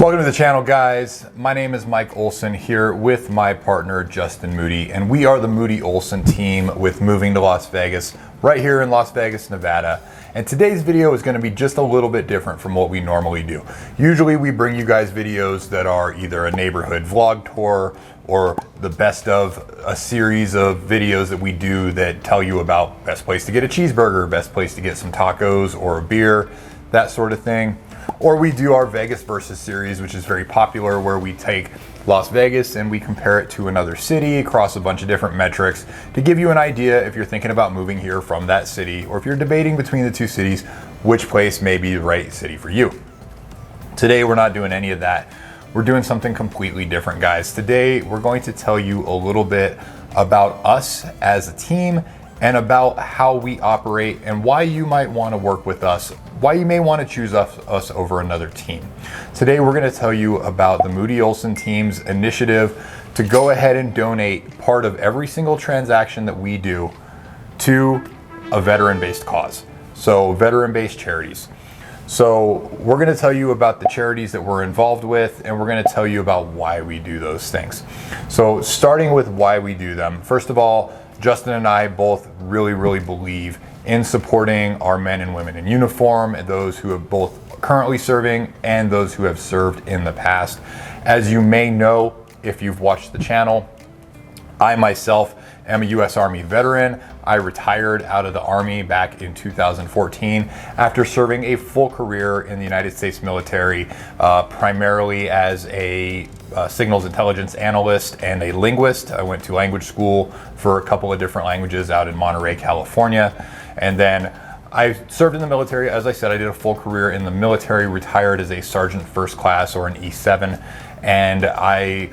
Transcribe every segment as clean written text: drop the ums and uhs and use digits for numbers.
Welcome to the channel, guys. My name is Mike Olson here with my partner Justin Moody, and we are the Moody-Olson Team with Moving to Las Vegas, right here in Las Vegas, Nevada. And today's video is going to be just a little bit different from what we normally do. Usually we bring you guys videos that are either a neighborhood vlog tour or the best of a series of videos that we do that tell you about best place to get a cheeseburger, best place to get some tacos or a beer, that sort of thing. Or we do our Vegas versus series, which is very popular, where we take Las Vegas and we compare it to another city across a bunch of different metrics to give you an idea if you're thinking about moving here from that city, or if you're debating between the two cities, which place may be the right city for you. Today, we're not doing any of that. We're doing something completely different, guys. Today, we're going to tell you a little bit about us as a team and about how we operate and why you might want to work with us, why you may want to choose us over another team. Today, we're going to tell you about the Moody-Olson Team's initiative to go ahead and donate part of every single transaction that we do to a veteran-based cause. So veteran-based charities. So we're going to tell you about the charities that we're involved with, and we're going to tell you about why we do those things. So starting with why we do them, first of all, Justin and I both really believe in supporting our men and women in uniform, and those who are both currently serving and those who have served in the past. As you may know, if you've watched the channel, I myself am a U.S. Army veteran. I retired out of the Army back in 2014 after serving a full career in the United States military, primarily as a signals intelligence analyst and a linguist. I went to language school for a couple of different languages out in Monterey, California. And then I served in the military. As I said, I did a full career in the military, retired as a sergeant first class or an E7. And I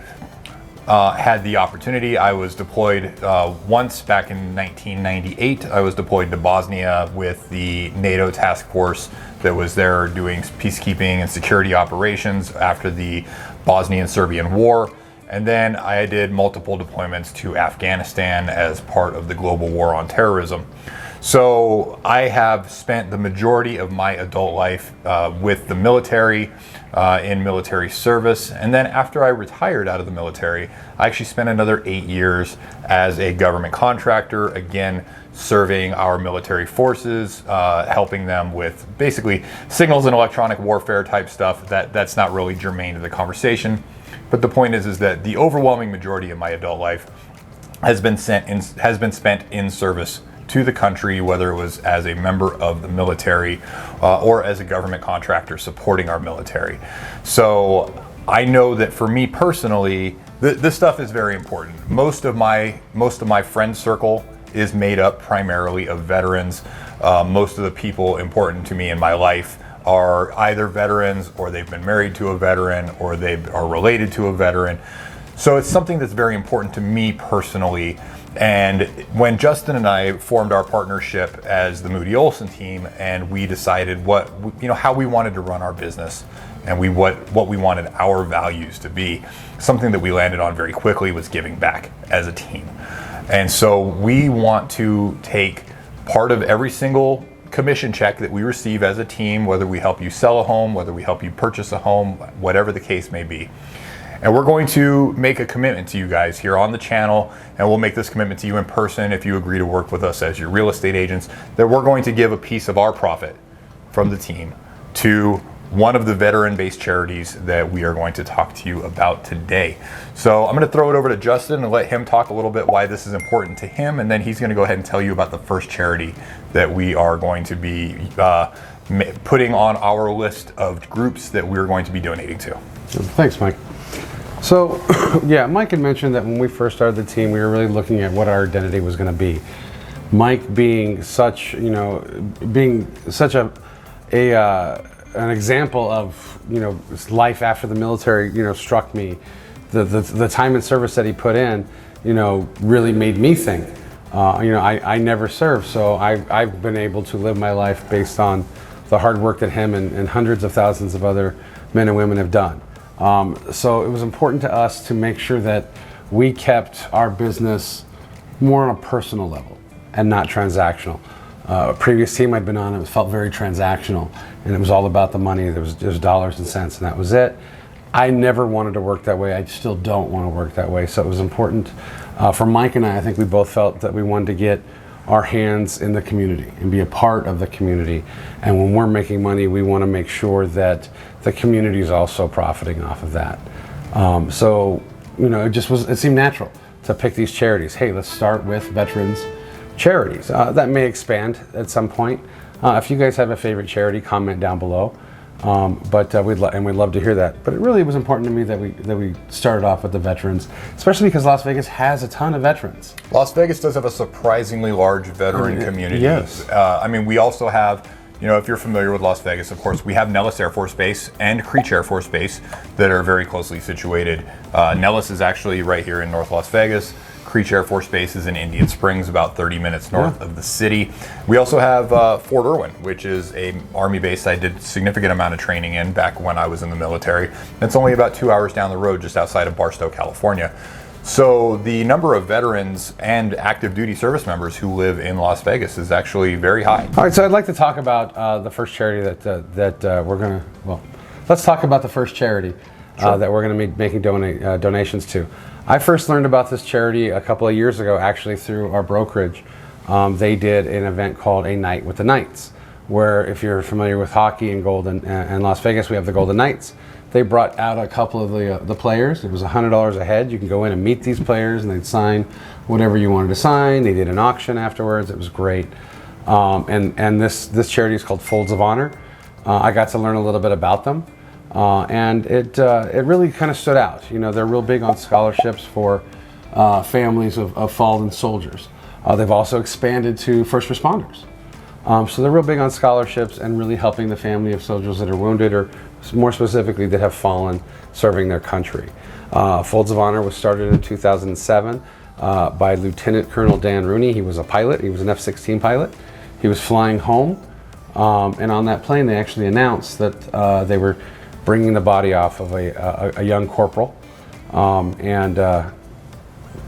had the opportunity. I was deployed once back in 1998. I was deployed to Bosnia with the NATO task force that was there doing peacekeeping and security operations after the Bosnian-Serbian War. And then I did multiple deployments to Afghanistan as part of the global war on terrorism. So I have spent the majority of my adult life with the military, in military service. And then after I retired out of the military, I actually spent another 8 years as a government contractor, again, serving our military forces, helping them with basically signals and electronic warfare type stuff. That's not really germane to the conversation. But the point is that the overwhelming majority of my adult life has been spent in service to the country, whether it was as a member of the military or as a government contractor supporting our military. So I know that for me personally, this stuff is very important. Most of my friend circle is made up primarily of veterans. Most of the people important to me in my life are either veterans, or they've been married to a veteran, or they are related to a veteran. So it's something that's very important to me personally. And when Justin and I formed our partnership as the Moody-Olson Team, and we decided how we wanted to run our business, and what we wanted our values to be, something that we landed on very quickly was giving back as a team. And so we want to take part of every single commission check that we receive as a team, whether we help you sell a home, whether we help you purchase a home, whatever the case may be. And we're going to make a commitment to you guys here on the channel, and we'll make this commitment to you in person if you agree to work with us as your real estate agents, that we're going to give a piece of our profit from the team to one of the veteran-based charities that we are going to talk to you about today. So I'm going to throw it over to Justin and let him talk a little bit why this is important to him, and then he's going to go ahead and tell you about the first charity that we are going to be putting on our list of groups that we're going to be donating to. Thanks, Mike. So, yeah, Mike had mentioned that when we first started the team, we were really looking at what our identity was going to be. Mike being such, an example of, life after the military, struck me. The time and service that he put in, really made me think. I never served, so I've been able to live my life based on the hard work that him and hundreds of thousands of other men and women have done. So it was important to us to make sure that we kept our business more on a personal level and not transactional. A previous team I'd been on, it felt very transactional, and it was all about the money. There was dollars and cents, and that was it. I never wanted to work that way. I still don't want to work that way. So it was important for Mike and I think we both felt that we wanted to get our hands in the community and be a part of the community. And when we're making money, we want to make sure that the community is also profiting off of that. So, it seemed natural to pick these charities. Hey, let's start with veterans charities. That may expand at some point. If you guys have a favorite charity, comment down below. We'd love to hear that. But it really was important to me that we started off with the veterans, especially because Las Vegas has a ton of veterans. Las Vegas does have a surprisingly large veteran community. Yes. We also have, if you're familiar with Las Vegas, of course, we have Nellis Air Force Base and Creech Air Force Base that are very closely situated. Nellis is actually right here in North Las Vegas. Creech Air Force Base is in Indian Springs, about 30 minutes north of the city. We also have Fort Irwin, which is a Army base I did a significant amount of training in back when I was in the military. It's only about 2 hours down the road, just outside of Barstow, California. So the number of veterans and active duty service members who live in Las Vegas is actually very high. All right, so I'd like to talk about the first charity let's talk about the first charity that we're going to be making donations to. I first learned about this charity a couple of years ago, actually through our brokerage. They did an event called A Night with the Knights, where if you're familiar with hockey and Las Vegas, we have the Golden Knights. They brought out a couple of the players. It was $100 a head. You can go in and meet these players, and they'd sign whatever you wanted to sign. They did an auction afterwards. It was great. And this charity is called Folds of Honor. I got to learn a little bit about them. And it really kind of stood out. They're real big on scholarships for families of fallen soldiers. They've also expanded to first responders. So they're real big on scholarships and really helping the family of soldiers that are wounded, or more specifically that have fallen serving their country. Folds of Honor was started in 2007 by Lieutenant Colonel Dan Rooney. He was a pilot. He was an F-16 pilot. He was flying home, and on that plane they actually announced that they were bringing the body off of a young corporal, and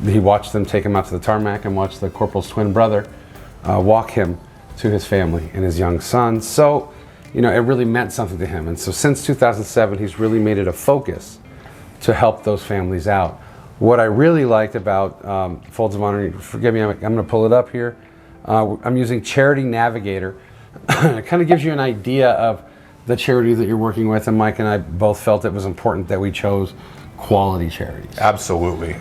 he watched them take him out to the tarmac and watched the corporal's twin brother walk him to his family and his young son. So, it really meant something to him. And so since 2007, he's really made it a focus to help those families out. What I really liked about Folds of Honor, forgive me, I'm going to pull it up here. I'm using Charity Navigator. It kind of gives you an idea of the charity that you're working with, and Mike and I both felt it was important that we chose quality charities. Absolutely.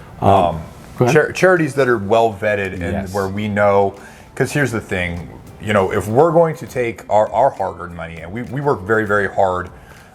Charities that are well vetted and where we know, because here's the thing, if we're going to take our hard-earned money, and we work very, very hard,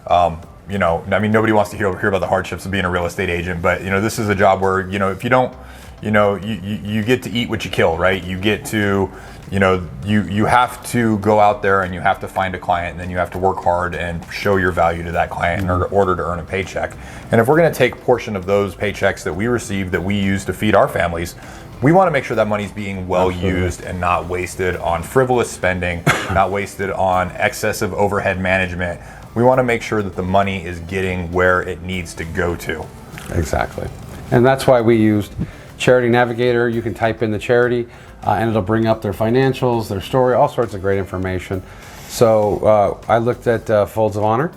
nobody wants to hear about the hardships of being a real estate agent, but this is a job where, if you don't, you get to eat what you kill, right? You get to, you have to go out there and you have to find a client, and then you have to work hard and show your value to that client in order to earn a paycheck. And if we're going to take a portion of those paychecks that we receive that we use to feed our families, we want to make sure that money's being well used and not wasted on frivolous spending, not wasted on excessive overhead management. We want to make sure that the money is getting where it needs to go to. Exactly. And that's why we used Charity Navigator. You can type in the charity and it'll bring up their financials, their story, all sorts of great information. So I looked at Folds of Honor,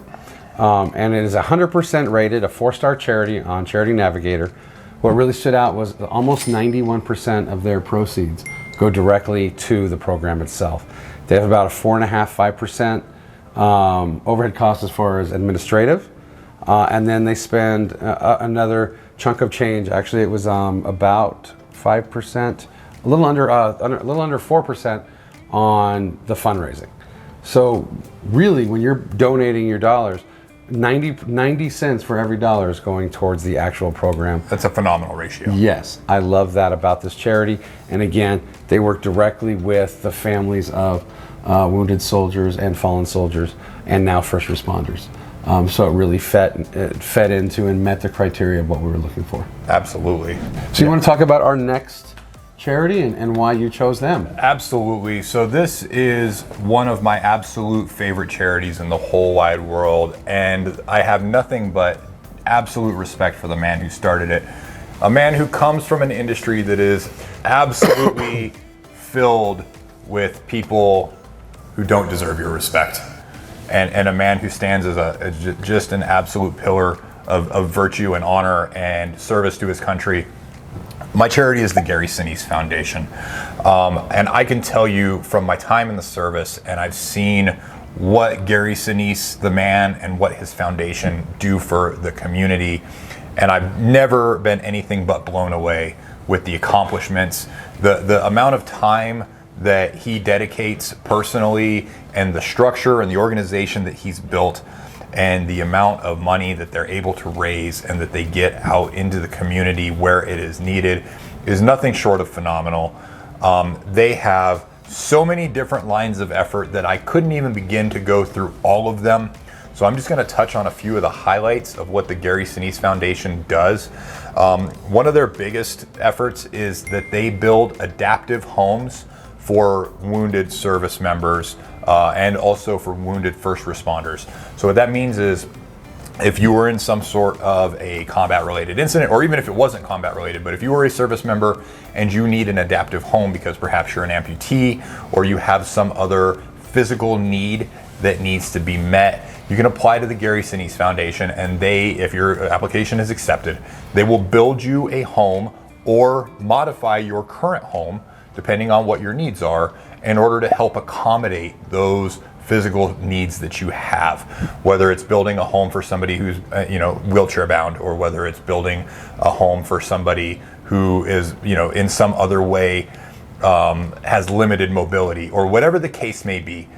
and it is 100% rated, a 4-star charity on Charity Navigator. What really stood out was almost 91% of their proceeds go directly to the program itself. They have about a 4.5%, 5% overhead cost as far as administrative, and then they spend another chunk of change. Actually, it was about 5%, a little under 4% on the fundraising. So really, when you're donating your dollars, 90 cents for every dollar is going towards the actual program. That's a phenomenal ratio. Yes, I love that about this charity. And again, they work directly with the families of wounded soldiers and fallen soldiers, and now first responders. So it really fed into and met the criteria of what we were looking for. Absolutely. So you want to talk about our next charity and why you chose them? Absolutely. So this is one of my absolute favorite charities in the whole wide world, and I have nothing but absolute respect for the man who started it. A man who comes from an industry that is absolutely filled with people who don't deserve your respect, and a man who stands as just an absolute pillar of virtue and honor and service to his country. My charity is the Gary Sinise Foundation. And I can tell you from my time in the service, and I've seen what Gary Sinise, the man, and what his foundation do for the community. And I've never been anything but blown away with the accomplishments, the amount of time that he dedicates personally, and the structure and the organization that he's built, and the amount of money that they're able to raise and that they get out into the community where it is needed is nothing short of phenomenal. They have so many different lines of effort that I couldn't even begin to go through all of them. So I'm just going to touch on a few of the highlights of what the Gary Sinise Foundation does. One of their biggest efforts is that they build adaptive homes for wounded service members and also for wounded first responders. So what that means is, if you were in some sort of a combat related incident, or even if it wasn't combat related, but if you were a service member and you need an adaptive home because perhaps you're an amputee or you have some other physical need that needs to be met, you can apply to the Gary Sinise Foundation, and they, if your application is accepted, they will build you a home or modify your current home depending on what your needs are in order to help accommodate those physical needs that you have, whether it's building a home for somebody who's wheelchair bound, or whether it's building a home for somebody who is in some other way has limited mobility, or whatever the case may be.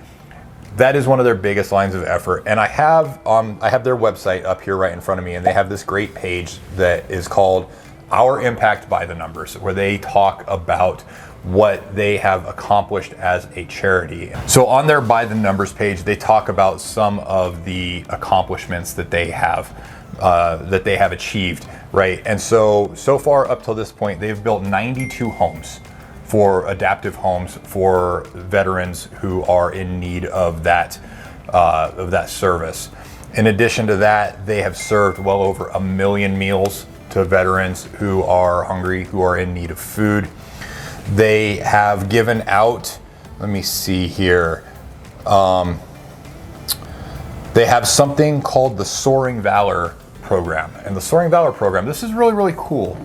That is one of their biggest lines of effort. And I have their website up here right in front of me, and they have this great page that is called Our Impact by the Numbers, where they talk about what they have accomplished as a charity. So on their By the Numbers page, they talk about some of the accomplishments that they have achieved, right? And so far up till this point, they've built 92 homes, for adaptive homes for veterans who are in need of that service. In addition to that, they have served well over 1 million meals to veterans who are hungry, who are in need of food. They have given out, let me see here, they have something called the Soaring Valor program. And the Soaring Valor program, this is really, really cool.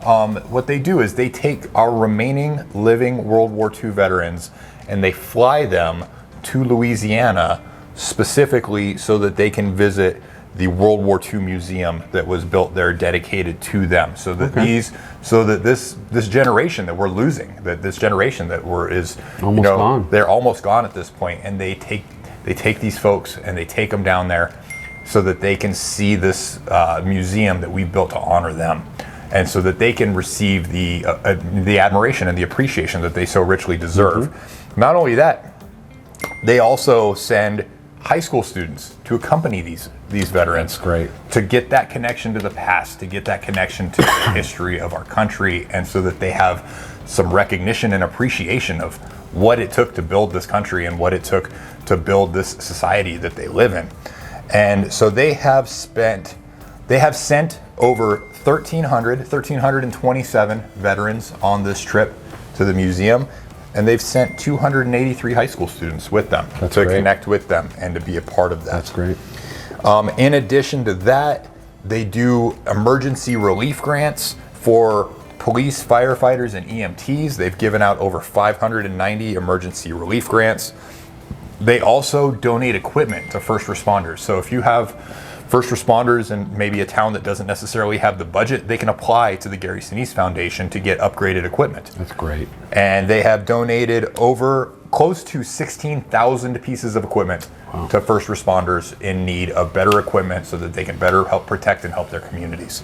What they do is they take our remaining living World War II veterans and they fly them to Louisiana specifically so that they can visit the World War II museum that was built there dedicated to them, so that this generation that we're losing, this generation that is almost gone. They're almost gone at this point, and they take these folks and they take them down there so that they can see this museum that we built to honor them, and so that they can receive the admiration and the appreciation that they so richly deserve. Mm-hmm. Not only that, they also send high school students to accompany these veterans. That's great. To get that connection to the past, to get that connection to the history of our country, and so that they have some recognition and appreciation of what it took to build this country and what it took to build this society that they live in. And so they have sent over 1,327 veterans on this trip to the museum. And they've sent 283 high school students with them to connect with them and to be a part of that. That's great. In addition to that, they do emergency relief grants for police, firefighters, and EMTs. They've given out over 590 emergency relief grants. They also donate equipment to first responders. So if you have first responders in maybe a town that doesn't necessarily have the budget, they can apply to the Gary Sinise Foundation to get upgraded equipment. That's great. And they have donated over close to 16,000 pieces of equipment to first responders in need of better equipment so that they can better help protect and help their communities.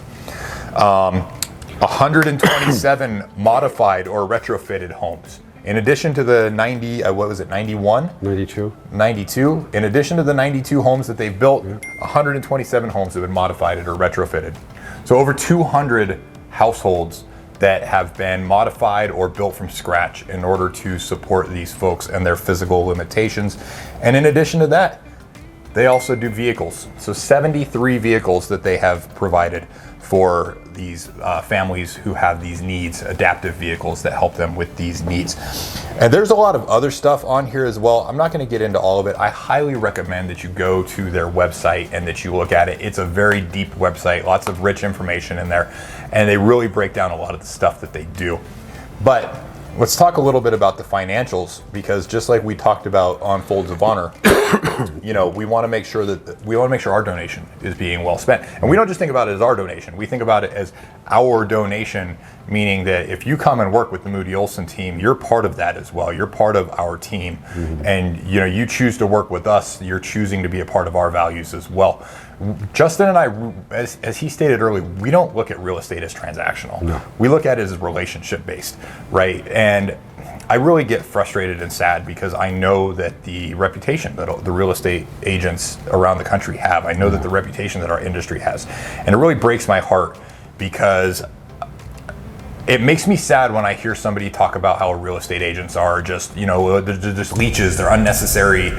127 modified or retrofitted homes. In addition to the 92, in addition to the 92 homes that they've built, 127 homes have been modified or retrofitted. So over 200 households that have been modified or built from scratch in order to support these folks and their physical limitations. And in addition to that, they also do vehicles. So 73 vehicles that they have provided for these families who have these needs, adaptive vehicles that help them with these needs. And there's a lot of other stuff on here as well. I'm not going to get into all of it. I highly recommend that you go to their website and that you look at it. It's a very deep website, lots of rich information in there, and they really break down a lot of the stuff that they do. But let's talk a little bit about the financials, because just like we talked about on Folds of Honor, you know, we want to make sure our donation is being well spent. And we don't just think about it as our donation. We think about it as our donation, meaning that if you come and work with the Moody-Olson team, you're part of that as well. You're part of our team. Mm-hmm. And you know, you choose to work with us, you're choosing to be a part of our values as well. Justin and I, as he stated earlier, we don't look at real estate as transactional. No. We look at it as relationship based, right? And I really get frustrated and sad because I know that the reputation that the real estate agents around the country have, I know that the reputation that our industry has. And it really breaks my heart because it makes me sad when I hear somebody talk about how real estate agents are just, you know, they're just leeches, they're unnecessary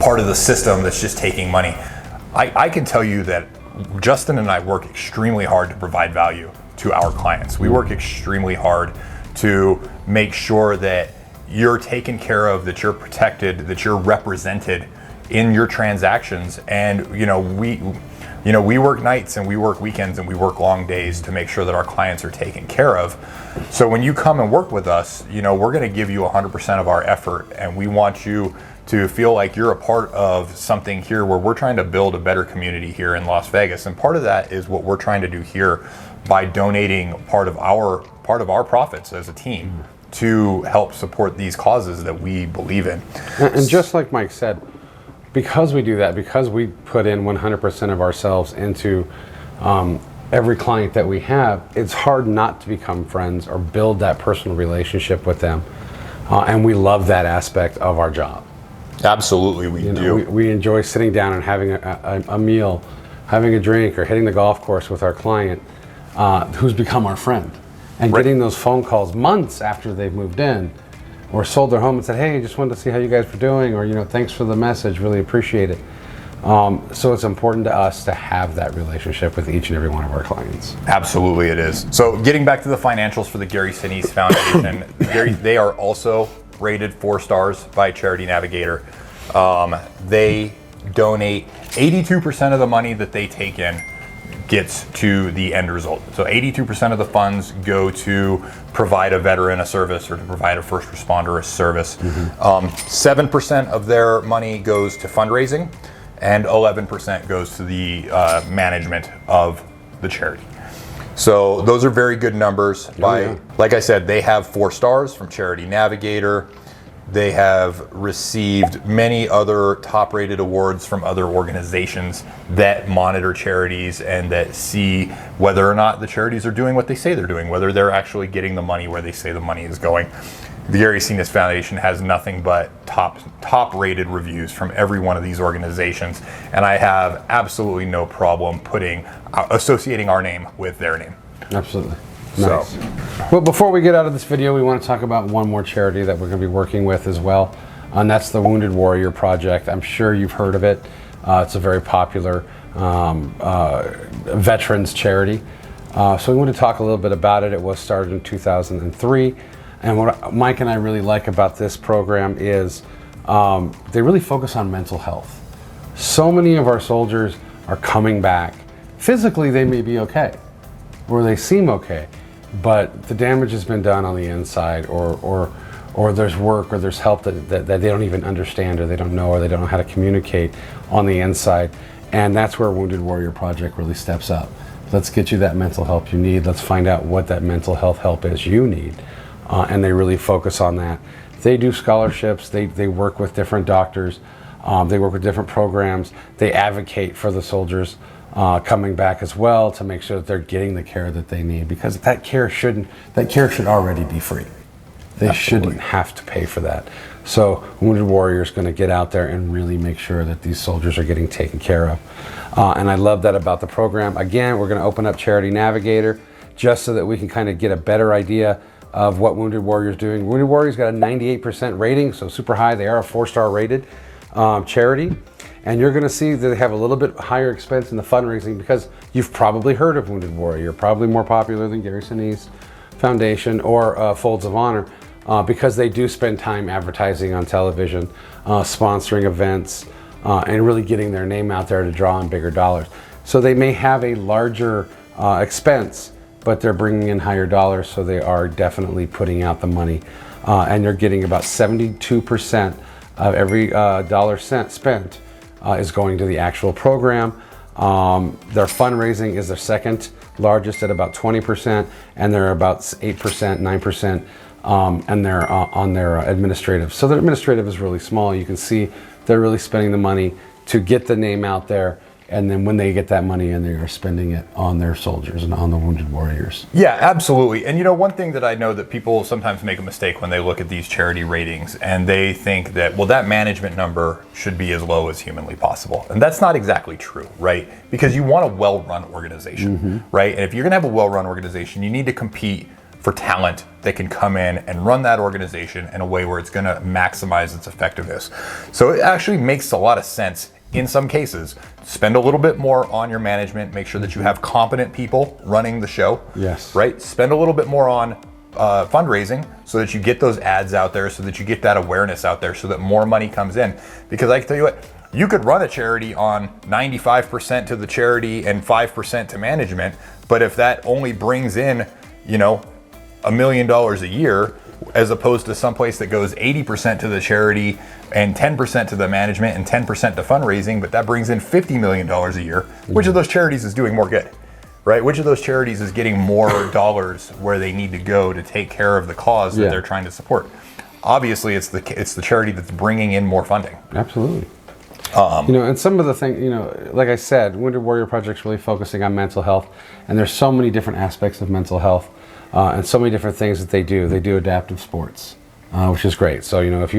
part of the system that's just taking money. I can tell you that Justin and I work extremely hard to provide value to our clients. We work extremely hard to make sure that you're taken care of, that you're protected, that you're represented in your transactions. And we work nights and we work weekends and we work long days to make sure that our clients are taken care of. So when you come and work with us, you know, we're going to give you 100% of our effort, and we want you to feel like you're a part of something here where we're trying to build a better community here in Las Vegas. And part of that is what we're trying to do here by donating part of our profits as a team to help support these causes that we believe in. And just like Mike said, because we do that, because we put in 100% of ourselves into every client that we have, it's hard not to become friends or build that personal relationship with them. And we love that aspect of our job. Absolutely, we do. We enjoy sitting down and having a meal, having a drink, or hitting the golf course with our client who's become our friend. And getting those phone calls months after they've moved in or sold their home and said, hey, just wanted to see how you guys were doing, or, you know, thanks for the message, really appreciate it. So it's important to us to have that relationship with each and every one of our clients. Absolutely it is. So getting back to the financials for the Gary Sinise Foundation, they are also rated 4 stars by Charity Navigator. They donate 82% of the money that they take in gets to the end result. So 82% of the funds go to provide a veteran a service or to provide a first responder a service. 7% of their money goes to fundraising, and 11% goes to the management of the charity. So those are very good numbers. Like I said, they have 4 stars from Charity Navigator. They have received many other top-rated awards from other organizations that monitor charities and that see whether or not the charities are doing what they say they're doing, whether they're actually getting the money where they say the money is going. The Gary Sinise Foundation has nothing but top-rated reviews from every one of these organizations, and I have absolutely no problem associating our name with their name. Absolutely. Nice. So. Well, before we get out of this video, we want to talk about one more charity that we're going to be working with as well, and that's the Wounded Warrior Project. I'm sure you've heard of it. It's a very popular veterans charity. So we want to talk a little bit about it. It was started in 2003. And what Mike and I really like about this program is they really focus on mental health. So many of our soldiers are coming back. Physically, they may be okay, or they seem okay, but the damage has been done on the inside, or there's work, or there's help that they don't even understand, or they don't know, or they don't know how to communicate on the inside. And that's where Wounded Warrior Project really steps up. Let's get you that mental help you need. Let's find out what that mental health help is you need. And they really focus on that. They do scholarships, they work with different doctors, they work with different programs, they advocate for the soldiers coming back as well to make sure that they're getting the care that they need, because that care should already be free. They shouldn't have to pay for that. So Wounded Warrior is going to get out there and really make sure that these soldiers are getting taken care of. And I love that about the program. Again, we're going to open up Charity Navigator just so that we can kind of get a better idea of what Wounded Warrior is doing. Wounded Warrior's got a 98% rating, so super high. They are a 4-star rated charity. And you're going to see that they have a little bit higher expense in the fundraising because you've probably heard of Wounded Warrior. You're probably more popular than Gary Sinise Foundation or Folds of Honor because they do spend time advertising on television, sponsoring events, and really getting their name out there to draw in bigger dollars. So they may have a larger expense, but they're bringing in higher dollars, so they are definitely putting out the money. And they're getting about 72% of every dollar spent is going to the actual program. Their fundraising is their second largest at about 20%, and they're about 8%, 9%, and they're on their administrative. So their administrative is really small. You can see they're really spending the money to get the name out there, and then when they get that money in, they are spending it on their soldiers and on the Wounded Warriors. Yeah, absolutely. And you know, one thing that I know that people sometimes make a mistake when they look at these charity ratings, and they think that, well, that management number should be as low as humanly possible. And that's not exactly true, right? Because you want a well-run organization, right? And if you're gonna have a well-run organization, you need to compete for talent that can come in and run that organization in a way where it's gonna maximize its effectiveness. So it actually makes a lot of sense in some cases. Spend a little bit more on your management, make sure that you have competent people running the show. Yes. Right? Spend a little bit more on fundraising so that you get those ads out there, so that you get that awareness out there, so that more money comes in. Because I can tell you what, you could run a charity on 95% to the charity and 5% to management, but if that only brings in, you know, $1 million a year, as opposed to someplace that goes 80% to the charity and 10% to the management and 10% to fundraising, but that brings in $50 million a year. Which of those charities is doing more good, right? Which of those charities is getting more dollars where they need to go to take care of the cause that they're trying to support? Obviously, it's the charity that's bringing in more funding. Absolutely. You know, and some of the things, you know, like I said, Wounded Warrior Project's really focusing on mental health, and there's so many different aspects of mental health. And so many different things that they do. They do adaptive sports, which is great. So you know, if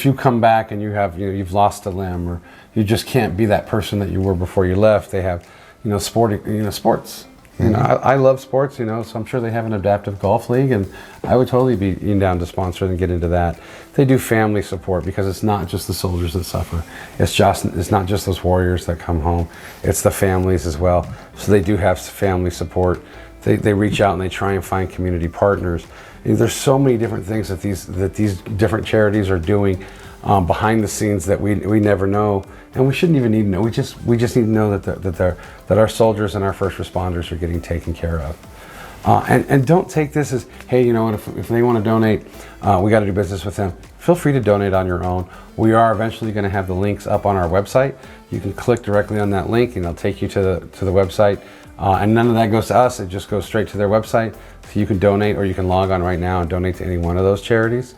you come back and you've lost a limb, or you just can't be that person that you were before you left, they have, you know, sports. You know, I love sports. You know, so I'm sure they have an adaptive golf league, and I would totally be down to sponsor and get into that. They do family support because it's not just the soldiers that suffer. It's not just those warriors that come home. It's the families as well. So they do have family support. They reach out and they try and find community partners. And there's so many different things that these different charities are doing behind the scenes that we never know, and we shouldn't even need to know. We just need to know that our soldiers and our first responders are getting taken care of. And don't take this as, hey, you know what, if they want to donate, we got to do business with them. Feel free to donate on your own. We are eventually going to have the links up on our website. You can click directly on that link and it'll take you to the website. And none of that goes to us, it just goes straight to their website. So you can donate, or you can log on right now and donate to any one of those charities.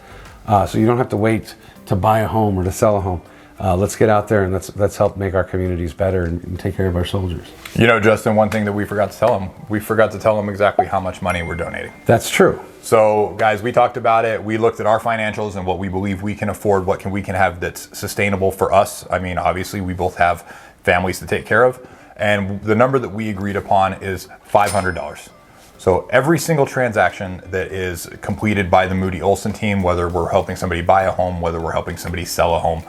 So you don't have to wait to buy a home or to sell a home. Let's get out there and let's help make our communities better and take care of our soldiers. You know, Justin, one thing that we forgot to tell them, exactly how much money we're donating. That's true. So guys, we talked about it. We looked at our financials and what we believe we can afford, we can have that's sustainable for us. I mean, obviously we both have families to take care of. And the number that we agreed upon is $500. So every single transaction that is completed by the Moody-Olson team, whether we're helping somebody buy a home, whether we're helping somebody sell a home,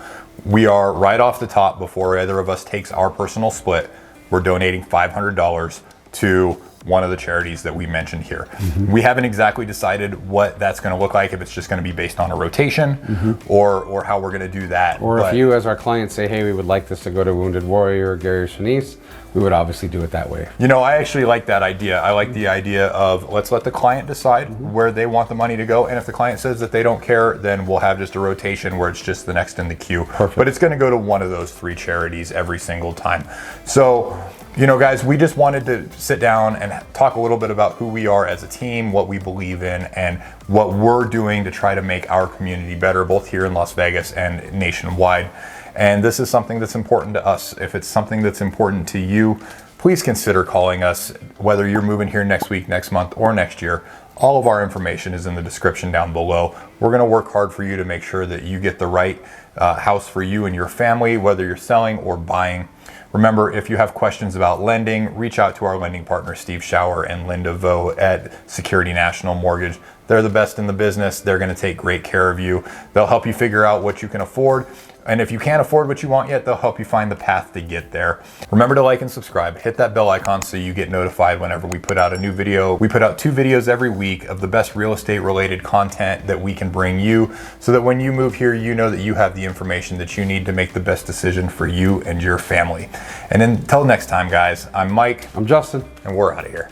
we are right off the top, before either of us takes our personal split, we're donating $500 to one of the charities that we mentioned here. We haven't exactly decided what that's going to look like, if it's just going to be based on a rotation or how we're going to do that. Or if you as our client say, hey, we would like this to go to Wounded Warrior or Gary Sinise, we would obviously do it that way. You know, I actually like that idea. I like the idea of let's let the client decide where they want the money to go. And if the client says that they don't care, then we'll have just a rotation where it's just the next in the queue. Perfect. But it's going to go to one of those three charities every single time. So, you know, guys, we just wanted to sit down and talk a little bit about who we are as a team, what we believe in, and what we're doing to try to make our community better, both here in Las Vegas and nationwide. And this is something that's important to us. If it's something that's important to you, please consider calling us, whether you're moving here next week, next month, or next year. All of our information is in the description down below. We're going to work hard for you to make sure that you get the right house for you and your family, whether you're selling or buying. Remember, if you have questions about lending, reach out to our lending partner, Steve Schauer and Linda Vo at Security National Mortgage. They're the best in the business. They're going to take great care of you. They'll help you figure out what you can afford And if you can't afford what you want yet, they'll help you find the path to get there. Remember to like and subscribe. Hit that bell icon so you get notified whenever we put out a new video. We put out 2 videos every week of the best real estate related content that we can bring you, so that when you move here, you know that you have the information that you need to make the best decision for you and your family. And until next time, guys, I'm Mike. I'm Justin. And we're out of here.